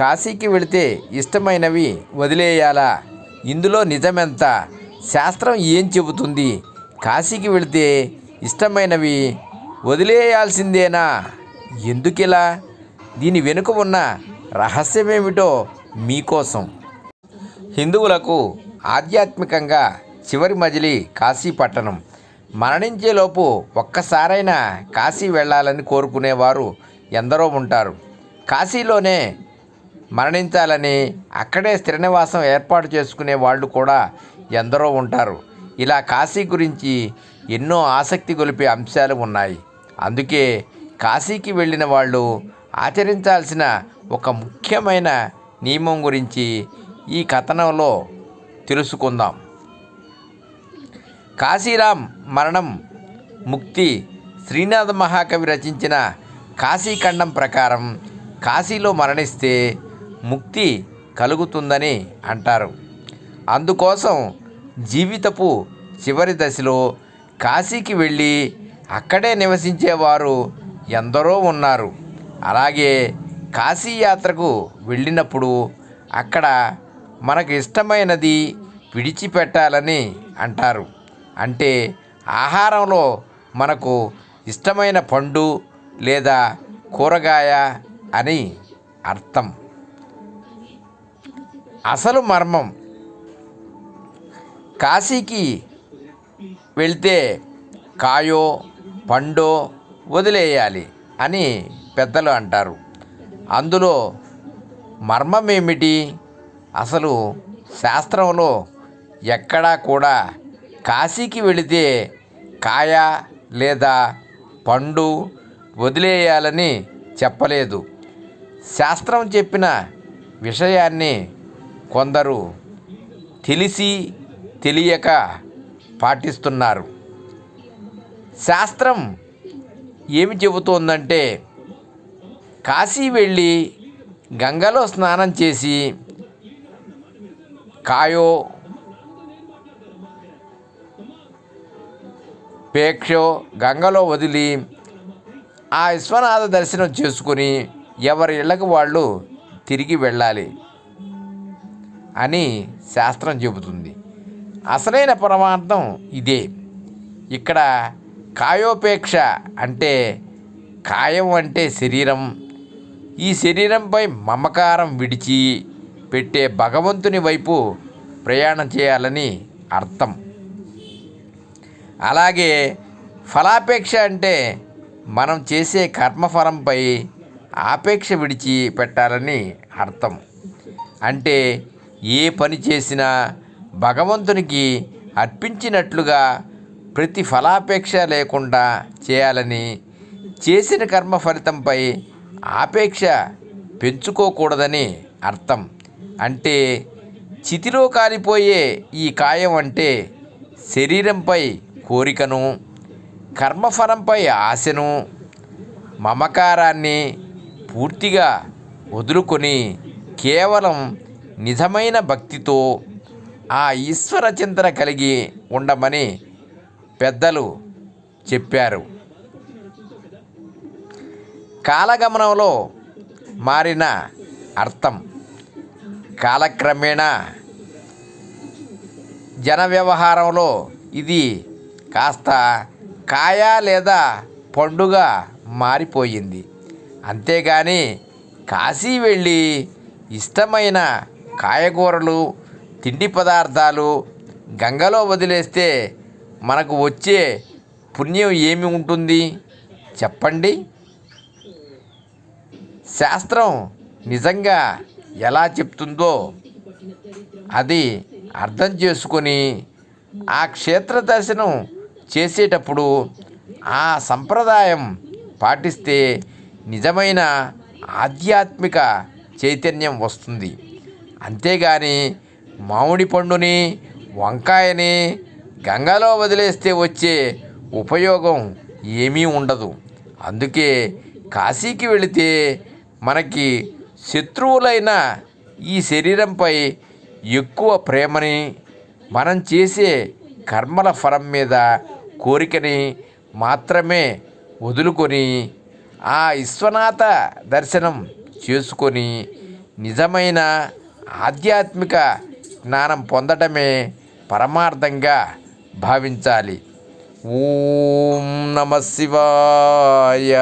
కాశీకి వెళితే ఇష్టమైనవి వదిలేయాలా? ఇందులో నిజమెంత? శాస్త్రం ఏం చెబుతుంది? కాశీకి వెళితే ఇష్టమైనవి వదిలేయాల్సిందేనా? ఎందుకిలా? దీని వెనుక ఉన్న రహస్యమేమిటో మీకోసం. హిందువులకు ఆధ్యాత్మికంగా చివరి మజిలీ కాశీ పట్టణం. మరణించేలోపు ఒక్కసారైనా కాశీ వెళ్ళాలని కోరుకునేవారు ఎందరో ఉంటారు. కాశీలోనే మరణించాలని అక్కడే స్థిర నివాసం ఏర్పాటు చేసుకునే వాళ్ళు కూడా ఎందరో ఉంటారు. ఇలా కాశీ గురించి ఎన్నో ఆసక్తి గొలిపే అంశాలు ఉన్నాయి. అందుకే కాశీకి వెళ్ళిన వాళ్ళు ఆచరించాల్సిన ఒక ముఖ్యమైన నియమం గురించి ఈ కథనంలో తెలుసుకుందాం. కాశీరాం మరణం ముక్తి. శ్రీనాథ మహాకవి రచించిన కాశీఖండం ప్రకారం కాశీలో మరణిస్తే ముక్తి కలుగుతుందని అంటారు. అందుకోసం జీవితపు చివరి దశలో కాశీకి వెళ్ళి అక్కడే నివసించేవారు ఎందరో ఉన్నారు. అలాగే కాశీ యాత్రకు వెళ్ళినప్పుడు అక్కడ మనకు ఇష్టమైనది విడిచిపెట్టాలని అంటారు. అంటే ఆహారంలో మనకు ఇష్టమైన పండు లేదా కూరగాయ అని అర్థం. అసలు మర్మం, కాశీకి వెళ్తే కాయో పండో వదిలేయాలి అని పెద్దలు అంటారు. అందులో మర్మమేమిటి? అసలు శాస్త్రంలో ఎక్కడా కూడా కాశీకి వెళితే కాయ లేదా పండు వదిలేయాలని చెప్పలేదు. శాస్త్రం చెప్పిన విషయాన్ని కొందరు తెలిసి తెలియక పాటిస్తున్నారు. శాస్త్రం ఏమి చెబుతోందంటే, కాశీ వెళ్ళి గంగలో స్నానం చేసి కాయో పేక్షో గంగలో వదిలి ఆ విశ్వనాథ దర్శనం చేసుకుని ఎవరి ఇళ్ళకు వాళ్ళు తిరిగి వెళ్ళాలి అని శాస్త్రం చెబుతుంది. అసలైన పరమార్థం ఇదే. ఇక్కడ కాయోపేక్ష అంటే కాయం అంటే శరీరం. ఈ శరీరంపై మమకారం విడిచి పెట్టే భగవంతుని వైపు ప్రయాణం చేయాలని అర్థం. అలాగే ఫలాపేక్ష అంటే మనం చేసే కర్మఫలంపై ఆపేక్ష విడిచి పెట్టాలని అర్థం. అంటే ఏ పని చేసినా భగవంతునికి అర్పించినట్లుగా ప్రతి ఫలాపేక్ష లేకుండా చేయాలని, చేసిన కర్మ ఫలితంపై ఆపేక్ష పెంచుకోకూడదని అర్థం. అంటే చితిలో కాలిపోయే ఈ కాయం అంటే శరీరంపై కోరికను, కర్మఫలంపై ఆశను, మమకారాన్ని పూర్తిగా వదులుకొని కేవలం నిజమైన భక్తితో ఆ ఈశ్వర చింతన కలిగి ఉండమని పెద్దలు చెప్పారు. కాలగమనంలో మారిన అర్థం. కాలక్రమేణా జన వ్యవహారంలో ఇది కాస్త కాయ లేదా పండుగ మారిపోయింది. అంతేగాని కాశీ వెళ్ళి ఇష్టమైన కాయగూరలు, తిండి పదార్థాలు గంగలో వదిలేస్తే మనకు వచ్చే పుణ్యం ఏమి ఉంటుంది చెప్పండి? శాస్త్రం నిజంగా ఎలా చెప్తుందో అది అర్థం చేసుకొని ఆ క్షేత్ర దర్శనం చేసేటప్పుడు ఆ సంప్రదాయం పాటిస్తే నిజమైన ఆధ్యాత్మిక చైతన్యం వస్తుంది. అంతేగాని మామిడి పండుని, వంకాయని గంగలో వదిలేస్తే వచ్చే ఉపయోగం ఏమీ ఉండదు. అందుకే కాశీకి వెళితే మనకి శత్రువులైన ఈ శరీరంపై ఎక్కువ ప్రేమని, మనం చేసే కర్మల ఫలం మీద కోరికని మాత్రమే వదులుకొని ఆ విశ్వనాథ దర్శనం చేసుకొని నిజమైన ఆధ్యాత్మిక జ్ఞానం పొందటమే పరమార్థంగా భావించాలి. ఓం నమ శివాయ.